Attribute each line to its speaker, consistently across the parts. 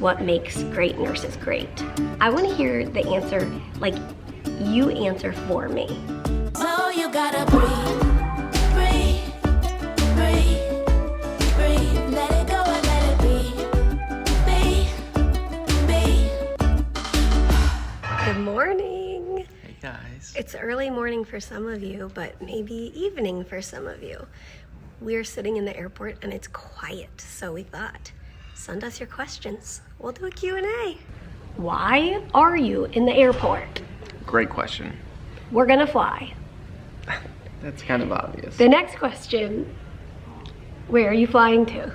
Speaker 1: What makes great nurses great? I want to hear the answer, like you answer for me.
Speaker 2: So you gotta breathe, breathe, breathe, breathe. Let it go and let it be.
Speaker 1: Good morning.
Speaker 3: Hey guys.
Speaker 1: It's early morning for some of you, but maybe evening for some of you. We're sitting in the airport and it's quiet, so we thought, send us your questions. We'll do a Q&A. Why are you in the airport?
Speaker 3: Great question.
Speaker 1: We're gonna fly.
Speaker 3: That's kind of obvious.
Speaker 1: The next question, where are you flying to?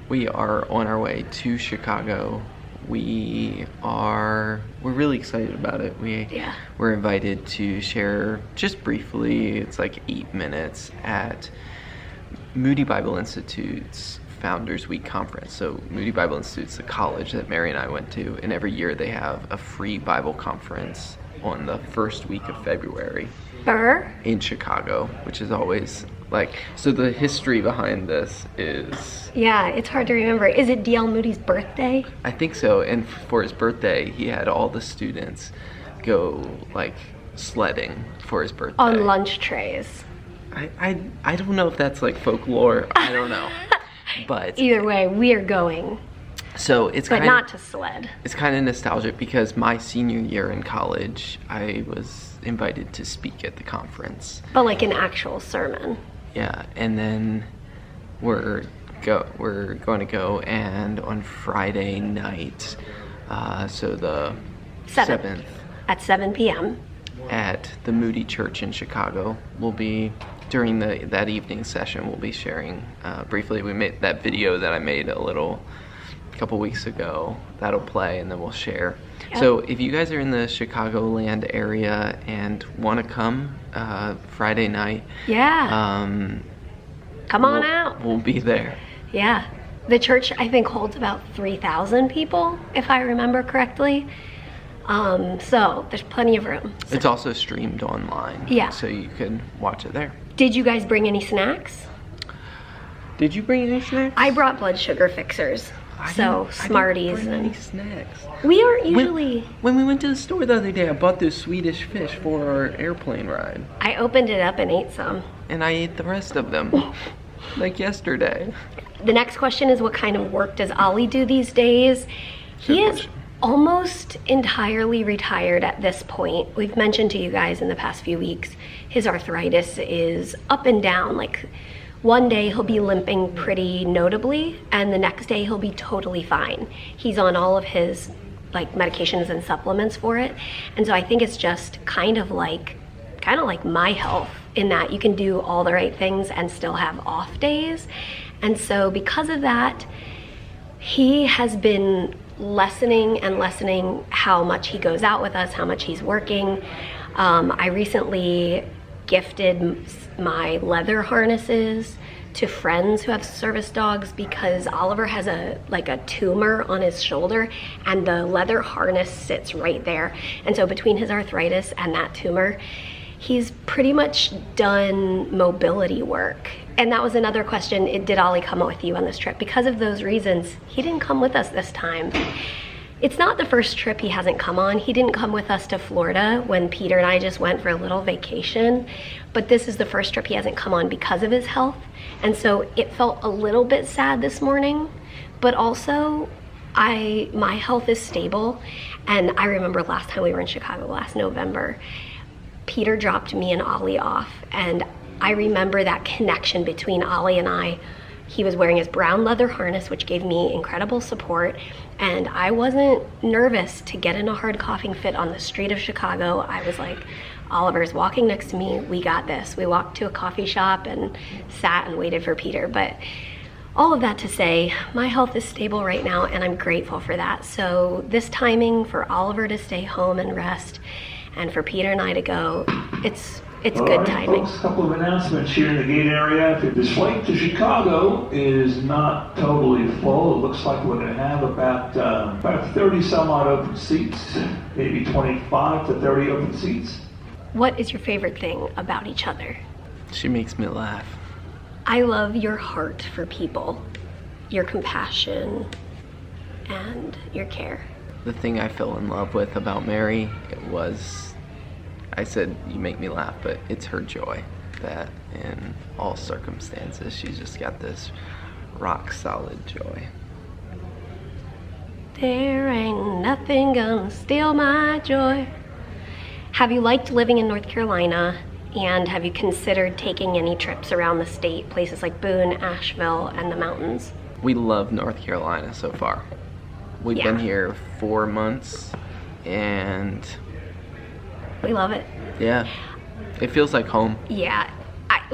Speaker 3: We are on our way to Chicago. We're really excited about it. We're invited to share just briefly, it's like 8 minutes at Moody Bible Institute's Founders Week conference. So Moody Bible Institute's the college that Mary and I went to, and every year they have a free Bible conference on the first week of February in Chicago, which is always like, so the history behind this is...
Speaker 1: Yeah, it's hard to remember. Is it D.L. Moody's birthday?
Speaker 3: I think so, and for his birthday, he had all the students go like sledding for his birthday.
Speaker 1: On lunch trays.
Speaker 3: I don't know if that's like folklore, I don't know. But
Speaker 1: either way, we are going.
Speaker 3: So it's
Speaker 1: but not to sled.
Speaker 3: It's kind of nostalgic because my senior year in college, I was invited to speak at the conference.
Speaker 1: But like an actual sermon.
Speaker 3: Yeah, and then we're going to go, and on Friday night, so the 7th
Speaker 1: at 7 p.m.
Speaker 3: at the Moody Church in Chicago, we'll be during that evening session. We'll be sharing briefly. We made that video that I made a couple weeks ago. That'll play, and then we'll share. Yep. So if you guys are in the Chicagoland area and want to come Friday night,
Speaker 1: come on out.
Speaker 3: We'll be there.
Speaker 1: Yeah, the church I think holds about 3,000 people, if I remember correctly. So there's plenty of room. So.
Speaker 3: It's also streamed online.
Speaker 1: Yeah.
Speaker 3: So you can watch it there.
Speaker 1: Did you guys bring any snacks?
Speaker 3: Did you bring any snacks?
Speaker 1: I brought blood sugar fixers. Smarties.
Speaker 3: I didn't bring any snacks.
Speaker 1: We aren't usually...
Speaker 3: When we went to the store the other day, I bought those Swedish fish for our airplane ride.
Speaker 1: I opened it up and ate some.
Speaker 3: And I ate the rest of them, like yesterday.
Speaker 1: The next question is, what kind of work does Ollie do these days? He is almost entirely retired at this point. We've mentioned to you guys in the past few weeks, his arthritis is up and down. Like, one day he'll be limping pretty notably, and the next day he'll be totally fine. He's on all of his like medications and supplements for it. And so I think it's just kind of like my health, in that you can do all the right things and still have off days. And so because of that, he has been lessening how much he goes out with us, how much he's working. I recently gifted my leather harnesses to friends who have service dogs because Oliver has a tumor on his shoulder, and the leather harness sits right there. And so between his arthritis and that tumor, he's pretty much done mobility work. And that was another question, did Ollie come with you on this trip? Because of those reasons, he didn't come with us this time. It's not the first trip he hasn't come on. He didn't come with us to Florida when Peter and I just went for a little vacation, but this is the first trip he hasn't come on because of his health. And so it felt a little bit sad this morning, but also my health is stable. And I remember last time we were in Chicago last November, Peter dropped me and Ollie off, and I remember that connection between Ollie and I. He was wearing his brown leather harness, which gave me incredible support, and I wasn't nervous to get in a hard coughing fit on the street of Chicago. I was like, Oliver's walking next to me, we got this. We walked to a coffee shop and sat and waited for Peter. But all of that to say, my health is stable right now, and I'm grateful for that. So this timing for Oliver to stay home and rest, and for Peter and I to go, it's good timing.
Speaker 4: Folks, a couple of announcements here in the gate area. This flight to Chicago is not totally full. It looks like we're going to have about 30 some odd open seats, maybe 25 to 30 open seats.
Speaker 1: What is your favorite thing about each other?
Speaker 3: She makes me laugh.
Speaker 1: I love your heart for people, your compassion, and your care.
Speaker 3: The thing I fell in love with about Mary was, I said you make me laugh, but it's her joy. That in all circumstances, she's just got this rock solid joy.
Speaker 1: There ain't nothing gonna steal my joy. Have you liked living in North Carolina, and have you considered taking any trips around the state, places like Boone, Asheville, and the mountains?
Speaker 3: We love North Carolina so far. We've been here 4 months, and
Speaker 1: we love it.
Speaker 3: Yeah, it feels like home.
Speaker 1: Yeah,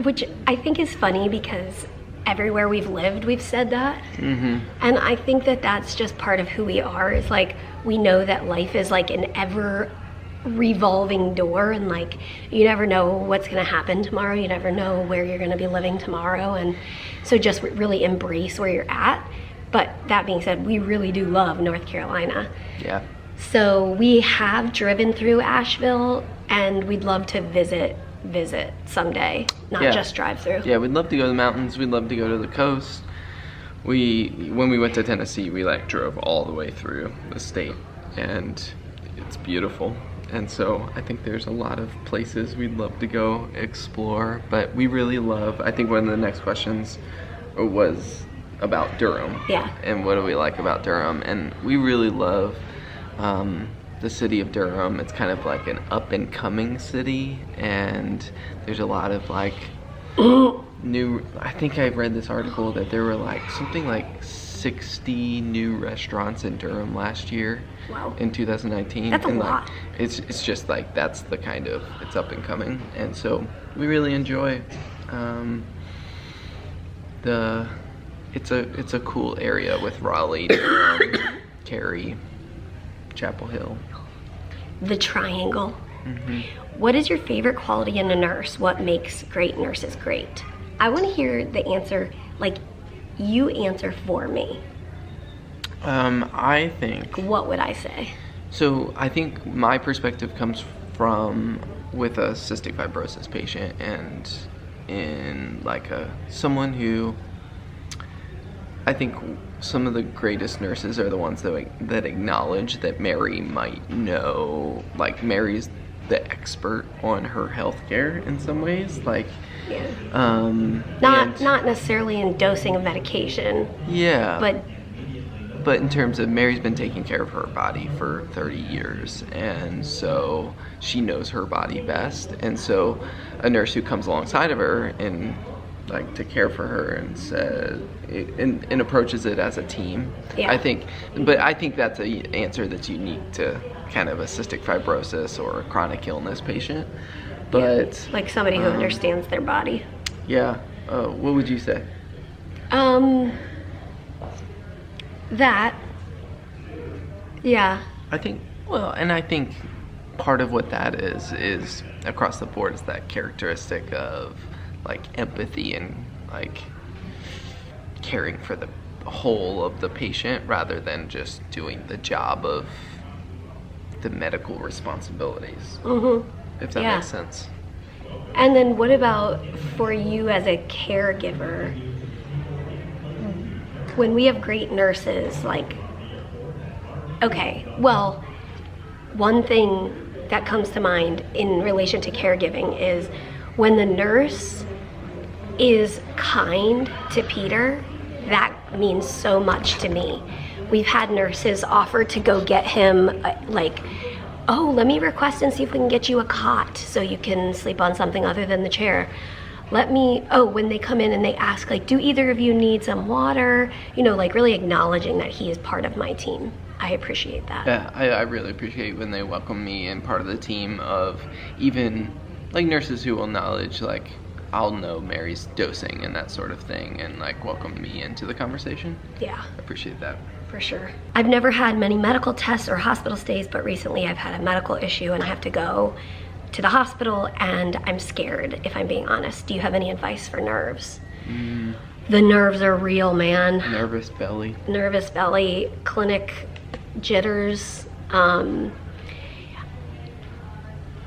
Speaker 1: which I think is funny because everywhere we've lived, we've said that.
Speaker 3: Mm-hmm.
Speaker 1: And I think that that's just part of who we are. Is like, we know that life is like an ever revolving door, and like, you never know what's going to happen tomorrow. You never know where you're going to be living tomorrow. And so just really embrace where you're at. But that being said, we really do love North Carolina.
Speaker 3: Yeah.
Speaker 1: So we have driven through Asheville, and we'd love to visit someday, not just drive through.
Speaker 3: Yeah, we'd love to go to the mountains. We'd love to go to the coast. When we went to Tennessee, we like drove all the way through the state, and it's beautiful. And so I think there's a lot of places we'd love to go explore, but we really love, I think one of the next questions was about Durham.
Speaker 1: Yeah.
Speaker 3: And what do we like about Durham? And we really love the city of Durham. It's kind of like an up and coming city, and there's a lot of like new, I think I read this article that there were like something like 60 new restaurants in Durham last year.
Speaker 1: Wow.
Speaker 3: In 2019.
Speaker 1: That's a lot.
Speaker 3: Like, it's just like, that's the kind of, it's up and coming, and so we really enjoy it's a cool area with Raleigh, Durham, Cary, Chapel Hill.
Speaker 1: The triangle.
Speaker 3: Mm-hmm.
Speaker 1: What is your favorite quality in a nurse? What makes great nurses great? I want to hear the answer, like you answer for me.
Speaker 3: I think,
Speaker 1: what would I say?
Speaker 3: So I think my perspective comes from with a cystic fibrosis patient, and in like someone who, I think some of the greatest nurses are the ones that acknowledge that Mary might know, like Mary's the expert on her healthcare in some ways, like
Speaker 1: not necessarily in dosing of medication.
Speaker 3: Yeah.
Speaker 1: But
Speaker 3: in terms of, Mary's been taking care of her body for 30 years, and so she knows her body best. And so a nurse who comes alongside of her and like to care for her and says and approaches it as a team.
Speaker 1: Yeah.
Speaker 3: I think that's an answer that's unique to kind of a cystic fibrosis or a chronic illness patient. But
Speaker 1: like somebody who understands their body.
Speaker 3: Yeah. What would you say?
Speaker 1: That. Yeah.
Speaker 3: I think part of what that is across the board is that characteristic of like empathy and like caring for the whole of the patient rather than just doing the job of the medical responsibilities.
Speaker 1: Mm-hmm.
Speaker 3: If that makes sense.
Speaker 1: And then what about for you as a caregiver? When we have great nurses, like, okay, well, one thing that comes to mind in relation to caregiving is when the nurse is kind to Peter, that means so much to me. We've had nurses offer to go get him, like, oh, let me request and see if we can get you a cot so you can sleep on something other than the chair. When they come in and they ask, like, do either of you need some water? You know, like really acknowledging that he is part of my team. I appreciate that.
Speaker 3: Yeah, I really appreciate when they welcome me and part of the team, of even like nurses who will acknowledge, like, I'll know Mary's dosing and that sort of thing, and like welcome me into the conversation.
Speaker 1: Yeah.
Speaker 3: I appreciate that.
Speaker 1: For sure. I've never had many medical tests or hospital stays, but recently I've had a medical issue and I have to go to the hospital, and I'm scared, if I'm being honest. Do you have any advice for nerves? The nerves are real, man.
Speaker 3: Nervous belly,
Speaker 1: clinic jitters. I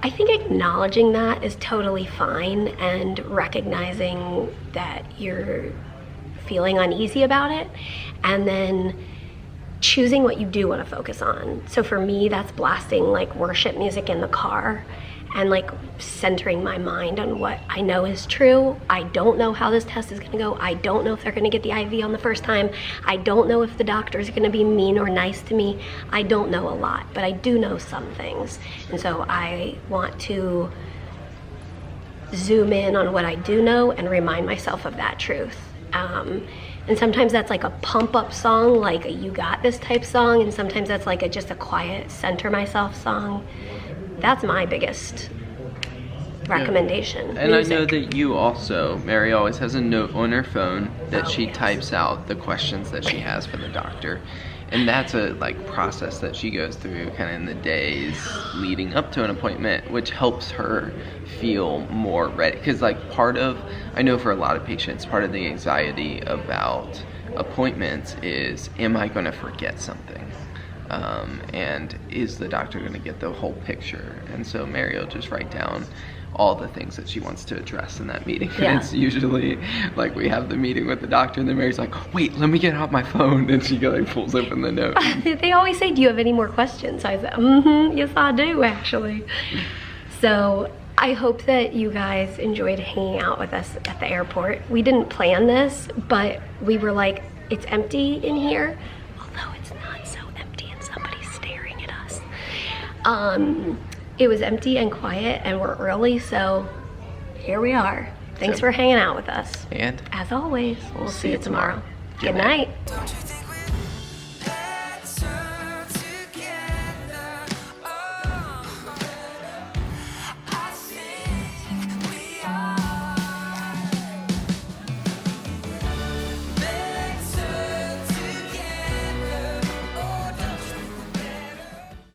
Speaker 1: think acknowledging that is totally fine, and recognizing that you're feeling uneasy about it, and then choosing what you do want to focus on. So for me, that's blasting like worship music in the car and like centering my mind on what I know is true. I don't know how this test is gonna go. I don't know if they're gonna get the IV on the first time. I don't know if the doctor is gonna be mean or nice to me. I don't know a lot, but I do know some things. And so I want to zoom in on what I do know and remind myself of that truth. And sometimes that's like a pump up song, like a You Got This type song, and sometimes that's like just a quiet center myself song. That's my biggest recommendation.
Speaker 3: And music. I know that you also, Mary always has a note on her phone that she types out the questions that she has for the doctor. And that's a like process that she goes through kind of in the days leading up to an appointment, which helps her feel more ready. Because like I know for a lot of patients, part of the anxiety about appointments is, am I going to forget something? And is the doctor going to get the whole picture? And so Mary will just write down all the things that she wants to address in that meeting. Yeah. And it's usually like we have the meeting with the doctor and then Mary's like, wait, let me get out my phone. And she like pulls open the note.
Speaker 1: They always say, do you have any more questions? I said, yes, I do actually. So I hope that you guys enjoyed hanging out with us at the airport. We didn't plan this, but we were like, it's empty in here. Although it's not so empty and somebody's staring at us. It was empty and quiet and we're early, so here we are. Thanks for hanging out with us.
Speaker 3: And
Speaker 1: as always, we'll see you tomorrow. Good night.